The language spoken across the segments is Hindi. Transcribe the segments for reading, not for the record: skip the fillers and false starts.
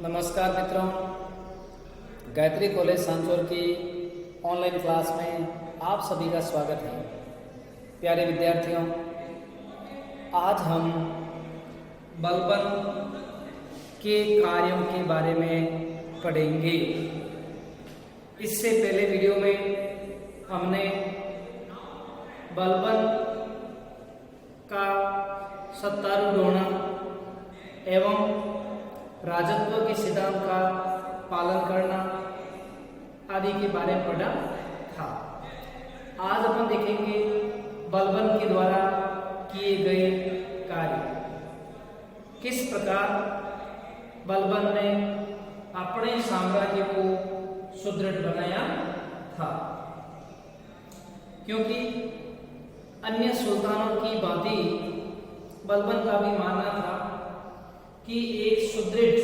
नमस्कार मित्रों, गायत्री कॉलेज सांचौर की ऑनलाइन क्लास में आप सभी का स्वागत है। प्यारे विद्यार्थियों, आज हम बलबन के कार्यों के बारे में पढ़ेंगे। इससे पहले वीडियो में हमने बलबन का सत्तारूढ़ होना एवं राजत्व के सिद्धांत का पालन करना आदि के बारे में पढ़ा था। आज अपन देखेंगे बलबन के द्वारा किए गए कार्य, किस प्रकार बलबन ने अपने साम्राज्य को सुदृढ़ बनाया था। क्योंकि अन्य सुल्तानों की भांति बलबन का भी मानना था कि एक सुदृढ़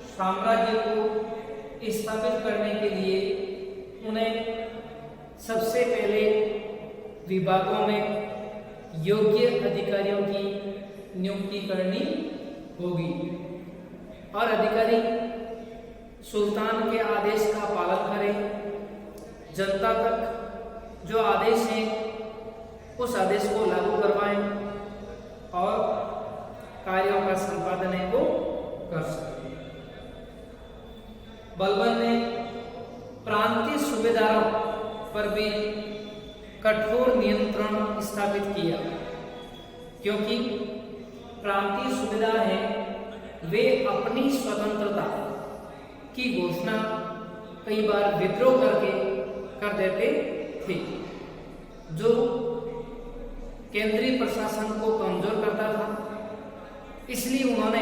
साम्राज्य को स्थापित करने के लिए उन्हें सबसे पहले विभागों में योग्य अधिकारियों की नियुक्ति करनी होगी और अधिकारी सुल्तान के आदेश का पालन करें, जनता तक जो आदेश है उस आदेश को लागू करवाएं और कार्यों का संपादन है वो कर सकते। बलबन ने प्रांतीय सूबेदारों पर भी कठोर नियंत्रण स्थापित किया, क्योंकि प्रांतीय सूबेदार हैं वे अपनी स्वतंत्रता की घोषणा कई बार विद्रोह करके कर देते थे, जो केंद्रीय प्रशासन को कमजोर करता था। इसलिए उन्होंने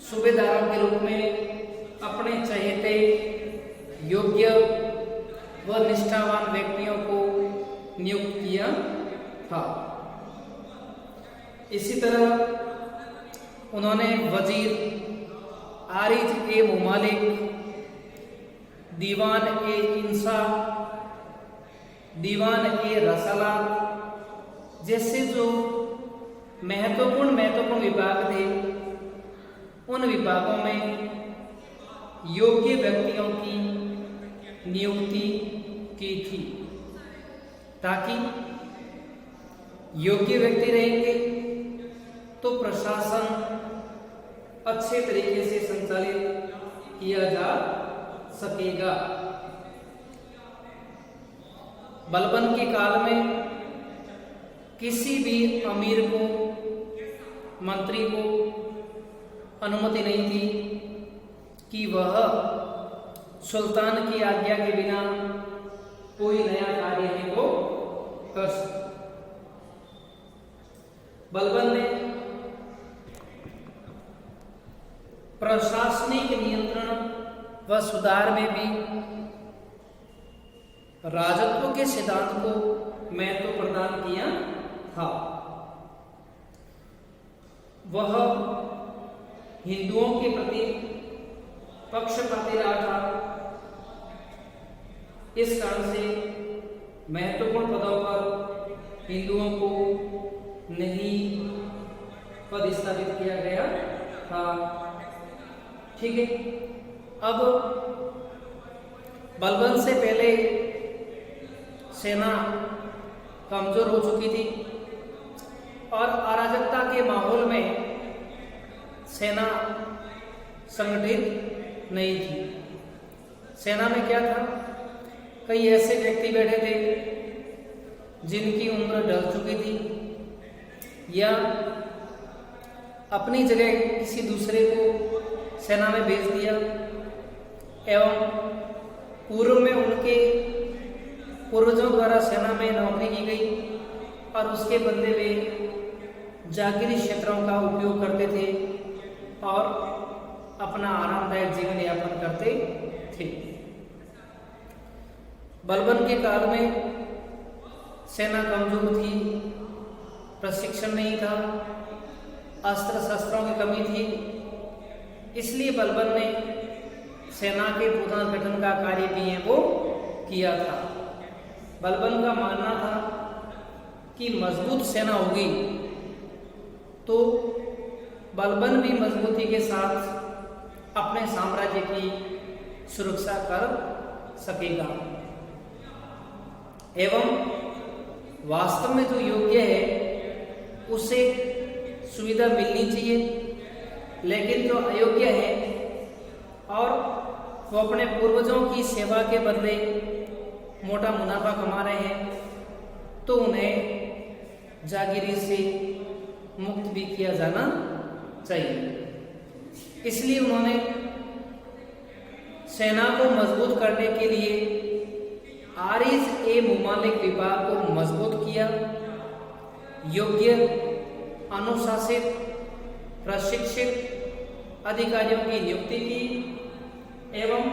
सूबेदारों के रूप में अपने चहेते योग्य व निष्ठावान व्यक्तियों को नियुक्त किया था। इसी तरह उन्होंने वजीर, आरिज ए मुमालिक, दीवान ए इंसा, दीवान ए रसाला जैसे जो महत्वपूर्ण विभाग थे, उन विभागों में योग्य व्यक्तियों की नियुक्ति की थी, ताकि योग्य व्यक्ति रहेंगे तो प्रशासन अच्छे तरीके से संचालित किया जा सकेगा। बलबन के काल में किसी भी अमीर को, मंत्री को अनुमति नहीं थी कि वह सुल्तान की आज्ञा के बिना कोई नया कार्य है वो कर सके। बलबन ने प्रशासनिक नियंत्रण व सुधार में भी राजत्व के सिद्धांत को महत्व प्रदान किया था। वह हिंदुओं के प्रति पक्षपाती रहा था। इस कारण से महत्वपूर्ण पदों पर हिंदुओं को नहीं पद स्थापित किया गया था। ठीक है, अब बलबन से पहले सेना कमजोर हो चुकी थी और अराजकता के माहौल में सेना संगठित नहीं थी। सेना में क्या था, कई ऐसे व्यक्ति बैठे थे जिनकी उम्र ढल चुकी थी या अपनी जगह किसी दूसरे को सेना में भेज दिया एवं पूर्व में उनके पूर्वजों द्वारा सेना में नौकरी की गई और उसके बदले वे जागीरी क्षेत्रों का उपयोग करते थे और अपना आरामदायक जीवन यापन करते थे। बलबन के काल में सेना कमजोर थी, प्रशिक्षण नहीं था, अस्त्र शस्त्रों की कमी थी। इसलिए बलबन ने सेना के पुनर्गठन का कार्य भी है वो किया था। बलबन का मानना था कि मजबूत सेना होगी तो बलबन भी मजबूती के साथ अपने साम्राज्य की सुरक्षा कर सकेगा। एवं वास्तव में जो योग्य है उसे सुविधा मिलनी चाहिए, लेकिन जो अयोग्य है और वो अपने पूर्वजों की सेवा के बदले मोटा मुनाफा कमा रहे हैं तो उन्हें जागीरी से मुक्त भी किया जाना चाहिए। इसलिए उन्होंने सेना को मजबूत करने के लिए आरिज-ए-मुमालिक विभाग को मजबूत किया, योग्य, अनुशासित, प्रशिक्षित अधिकारियों की नियुक्ति की एवं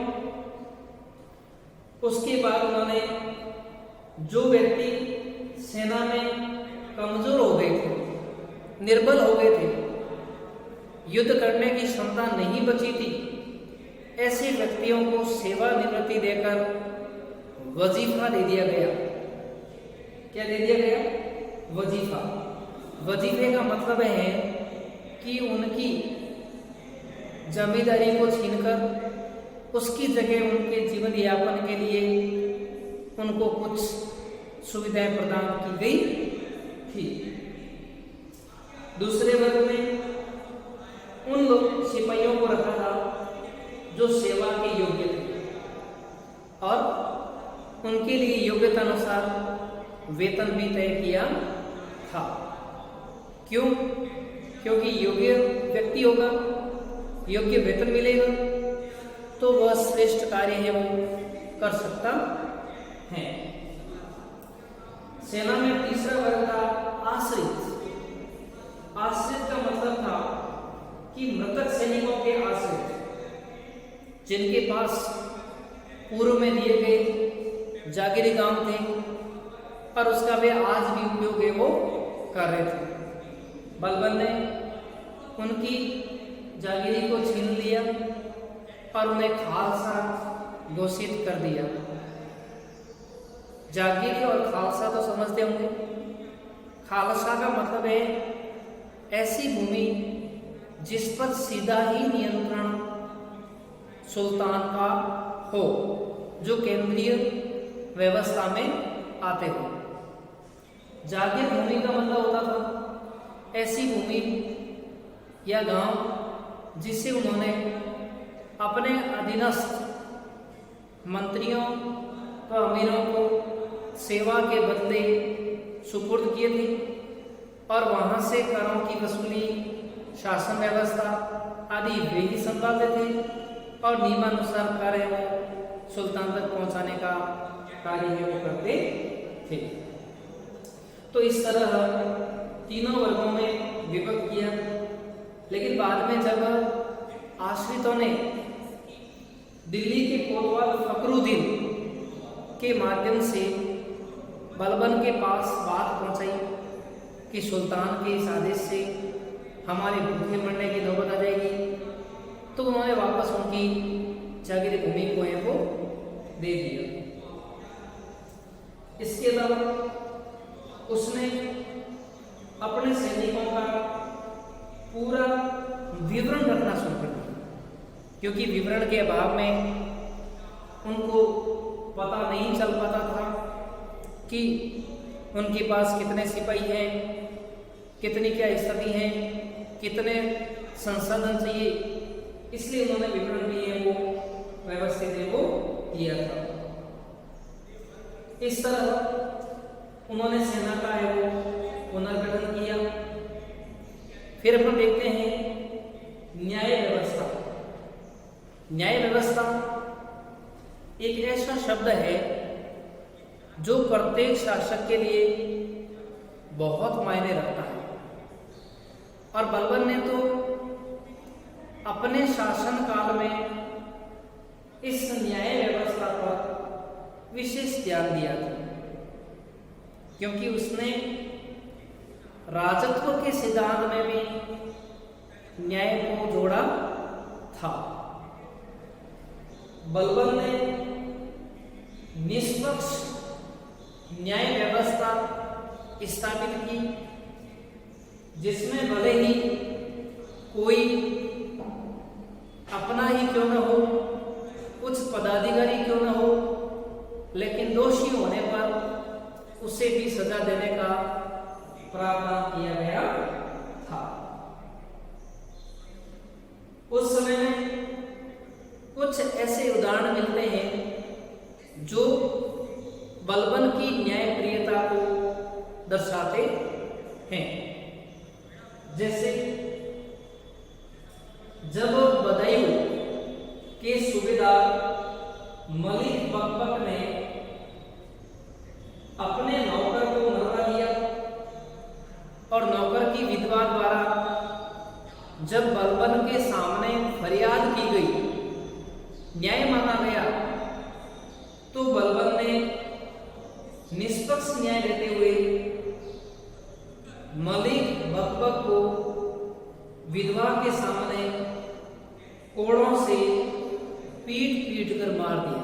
उसके बाद उन्होंने जो व्यक्ति सेना में कमजोर हो गए थे, निर्बल हो गए थे, युद्ध करने की क्षमता नहीं बची थी, ऐसे व्यक्तियों को सेवानिवृत्ति देकर वजीफा दे दिया गया। क्या दे दिया गया? वजीफा। वजीफे का मतलब है कि उनकी जमींदारी को छीनकर उसकी जगह उनके जीवन यापन के लिए उनको कुछ सुविधाएं प्रदान की गई थी। दूसरे वर्ग में उन लोग सिपाहियों को रखा था जो सेवा के योग्य थे और उनके लिए योग्यता अनुसार वेतन भी तय किया था। क्यों? क्योंकि योग्य व्यक्ति होगा, योग्य वेतन मिलेगा तो वह श्रेष्ठ कार्य है वो कर सकता है। सेना में तीसरा वर्ग था आश्रित। आश्रित का मतलब था कि मृतक सैनिकों के आश्रित, जिनके पास पूर्व में दिए गए जागीरी काम थे और उसका वे आज भी उपयोग है वो कर रहे थे। बलबन ने उनकी जागीरी को छीन लिया और उन्हें खालसा घोषित कर दिया। जागीरी और खालसा तो समझते होंगे। खालसा का मतलब है ऐसी भूमि जिस पर सीधा ही नियंत्रण सुल्तान का हो, जो केंद्रीय व्यवस्था में आते हो। जागीर भूमि का मतलब होता था ऐसी भूमि या गांव जिसे उन्होंने अपने अधीनस्थ मंत्रियों व अमीरों को सेवा के बदले सुपुर्द किए थे और वहां से करों की वसूली, शासन व्यवस्था आदि वे ही संभालते थे और नियमानुसार कार्य वो सुल्तान तक पहुंचाने का कार्य है वो करते थे। तो इस तरह तीनों वर्गों में विभक्त किया। लेकिन बाद में जब आश्रितों ने दिल्ली के कोतवाल फखरुद्दीन के माध्यम से बलबन के पास बात पहुंचाई कि सुल्तान के इस आदेश से हमारे भूखे मरने की नौबत आ जाएगी, तो उन्होंने वापस उनकी जागीरी भूमि को है वो दे दिया। इसके अलावा उसने अपने सैनिकों का पूरा विवरण रखना शुरू कर दिया, क्योंकि विवरण के अभाव में उनको पता नहीं चल पाता था कि उनके पास कितने सिपाही हैं, कितनी क्या स्थिति है, कितने संसाधन चाहिए। इसलिए उन्होंने विवरण भी है वो व्यवस्थित है वो किया था। इस तरह उन्होंने सेना का है वो पुनर्गठन किया। फिर अपन देखते हैं न्याय व्यवस्था। न्याय व्यवस्था एक ऐसा शब्द है जो प्रत्येक शासक के लिए बहुत मायने रखता है और बलबन ने तो अपने शासन काल में इस न्याय व्यवस्था पर विशेष ध्यान दिया था, क्योंकि उसने राजत्व के सिद्धांत में भी न्याय को जोड़ा था। बलबन ने निष्पक्ष न्याय व्यवस्था स्थापित की, जिसमें भले ही कोई अपना ही क्यों न हो, कुछ पदाधिकारी क्यों न हो, लेकिन दोषी होने पर उसे भी सजा देने का प्रावधान किया गया था। उस समय में कुछ ऐसे उदाहरण मिलते हैं जो बलबन की न्यायप्रियता को दर्शाते हैं। जैसे जब बदायूं के सूबेदार मलिक बकबक ने अपने नौकर को मरवा दिया और नौकर की विधवा द्वारा जब बलबन के सामने फरियाद की गई, न्याय मांगा गया, तो बलबन ने निष्पक्ष न्याय देते हुए मलिक बकबक को विधवा के सामने कोड़ों से पीट पीट कर मार दिया।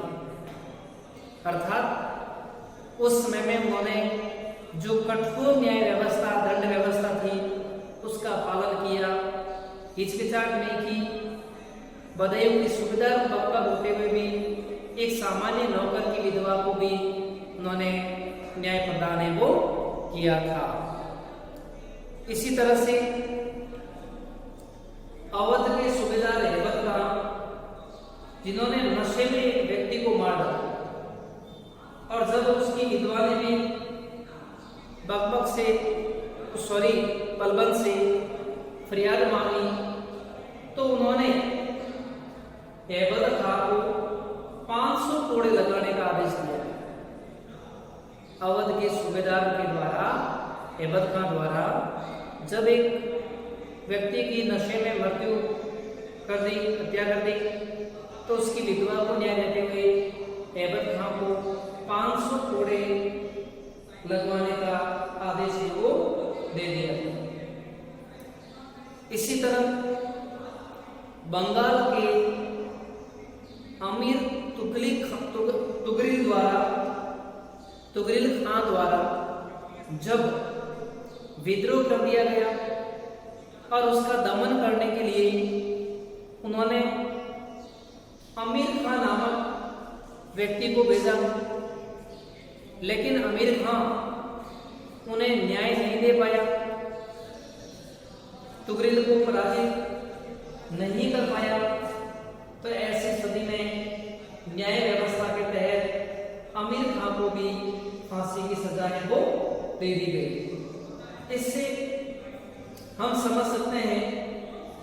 अर्थात उस समय में उन्होंने जो कठोर न्याय व्यवस्था, दंड व्यवस्था थी, उसका पालन किया, हिचकिचाहट नहीं की। बदायूं के सूबेदार बकबक होते हुए भी एक सामान्य नौकर की विधवा को भी उन्होंने न्याय प्रदान है वो किया था। इसी तरह से अवध के सूबेदार हेबत खान, जिन्होंने नशे में एक व्यक्ति को मार डाला, और जब उसकी विधवा ने भी बलबन से फरियाद मांगी, तो उन्होंने हेबत खान को 500 कोड़े लगाने का आदेश दिया। अवध के सूबेदार के द्वारा, हेबत खान द्वारा, जब एक व्यक्ति की नशे में मृत्यु कर दी, हत्या कर दी, तो उसकी विधवा को न्याय देते हुए हेबत खान को 500 कोड़े लगवाने का आदेश वो दे दिया। इसी तरह बंगाल के अमीर तुगरिल खान द्वारा जब विद्रोह कर दिया गया और उसका दमन करने के लिए उन्होंने अमीर खान नामक व्यक्ति को भेजा, लेकिन अमीर खान उन्हें न्याय नहीं दे पाया, तुगरिल को पराजित नहीं कर पाया। तो ऐसी स्थिति में न्याय व्यवस्था के तहत अमीर खान को भी फांसी की सजा है वो दे दी गई। इससे हम समझ सकते हैं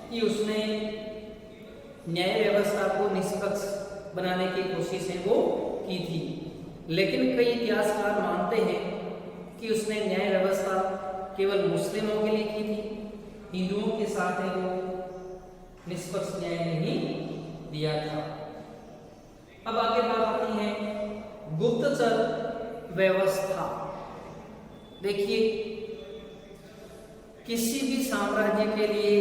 कि उसने न्याय व्यवस्था को निष्पक्ष बनाने की कोशिश है वो की थी। लेकिन कई इतिहासकार मानते हैं कि उसने न्याय व्यवस्था केवल मुस्लिमों के लिए की थी, हिंदुओं के साथ है वो निष्पक्ष न्याय नहीं दिया था। अब आगे बात आती है गुप्तचर व्यवस्था। देखिए, किसी भी साम्राज्य के लिए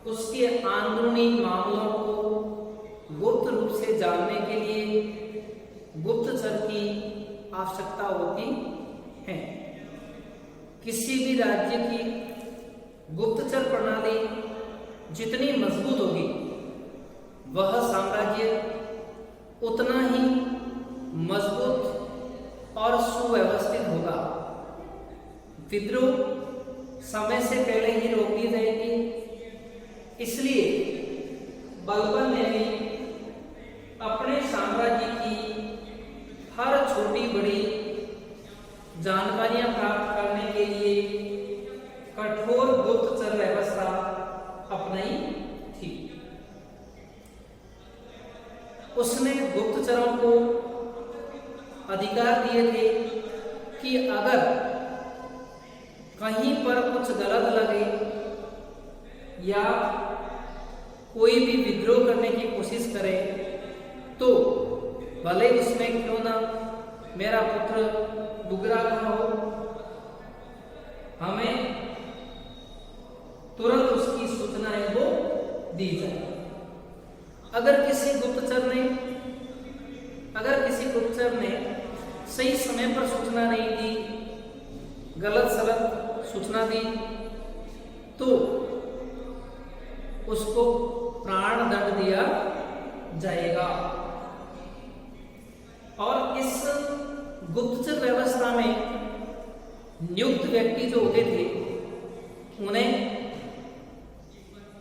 उसके अंदरूनी मामलों को गुप्त रूप से जानने के लिए गुप्तचर की आवश्यकता होती है। किसी भी राज्य की गुप्तचर प्रणाली जितनी मजबूत होगी, वह साम्राज्य उतना ही मजबूत और सुव्यवस्थित होगा। विद्रोह समय से पहले ही रोक दी जाएगी। इसलिए बलबन ने भी अपने साम्राज्य की हर छोटी बड़ी जानकारियां प्राप्त करने के लिए कठोर गुप्तचर व्यवस्था अपनाई थी। उसने गुप्तचरों को अधिकार दिए थे कि अगर कहीं पर कुछ गलत लगे या कोई भी विद्रोह करने की कोशिश करे, तो भले उसमें क्यों ना मेरा पुत्र डुगरा का हो, हमें तुरंत उसकी सूचना है वो दी जाए। अगर किसी गुप्तचर ने सही समय पर सूचना नहीं दी, गलत सलत सूचना दी, तो उसको प्राण दंड दिया जाएगा। और इस गुप्तचर व्यवस्था में नियुक्त व्यक्ति जो होते थे उन्हें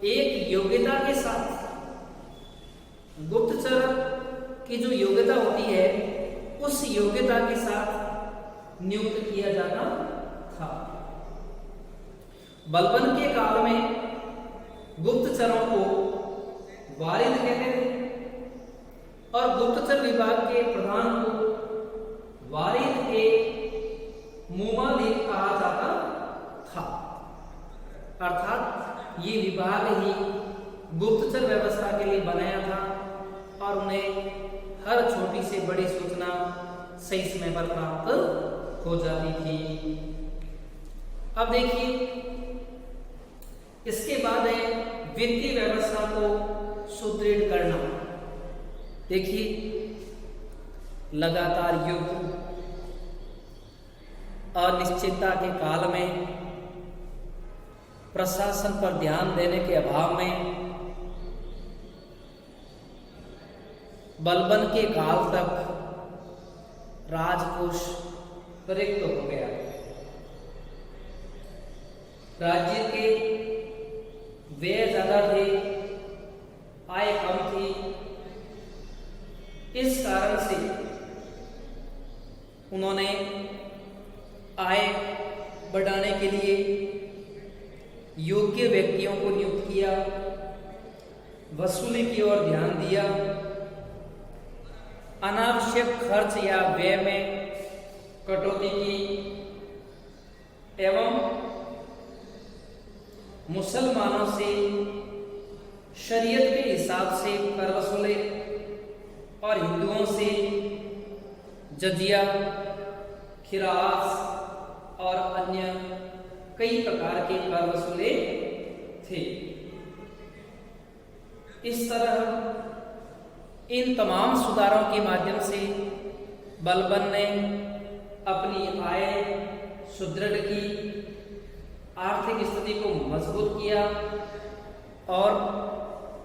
एक योग्यता के साथ, गुप्तचर की जो योग्यता होती है उस योग्यता के साथ नियुक्त किया जाता था। बलबन के काल में गुप्तचरों को वारिद कहते थे और गुप्तचर विभाग के प्रधान को वारिद के मुमालिक कहा जाता था। अर्थात ये विभाग ही गुप्तचर व्यवस्था के लिए बनाया था और उन्हें हर छोटी से बड़ी सूचना सही समय पर प्राप्त हो जाती थी। अब देखिए इसके बाद है वित्तीय व्यवस्था को सुदृढ़ करना। देखिए लगातार युद्ध, अनिश्चितता के काल में प्रशासन पर ध्यान देने के अभाव में बलबन के काल तक राजकोष रिक्त हो गया। राज्य के व्यय ज्यादा थे, आय कम थी। इस कारण से उन्होंने आय बढ़ाने के लिए योग्य व्यक्तियों को नियुक्त किया, वसूली की ओर ध्यान दिया, अनावश्यक खर्च या व्यय में कटौती की एवं मुसलमानों से शरीयत के हिसाब से कर वसूले और हिंदुओं से जजिया, खिरास और अन्य कई प्रकार के कर वसूले थे। इस तरह इन तमाम सुधारों के माध्यम से बलबन ने अपनी आय सुदृढ़ की, आर्थिक स्थिति को मजबूत किया और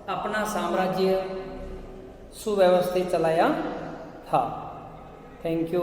अपना साम्राज्य सुव्यवस्थित चलाया था। Thank you.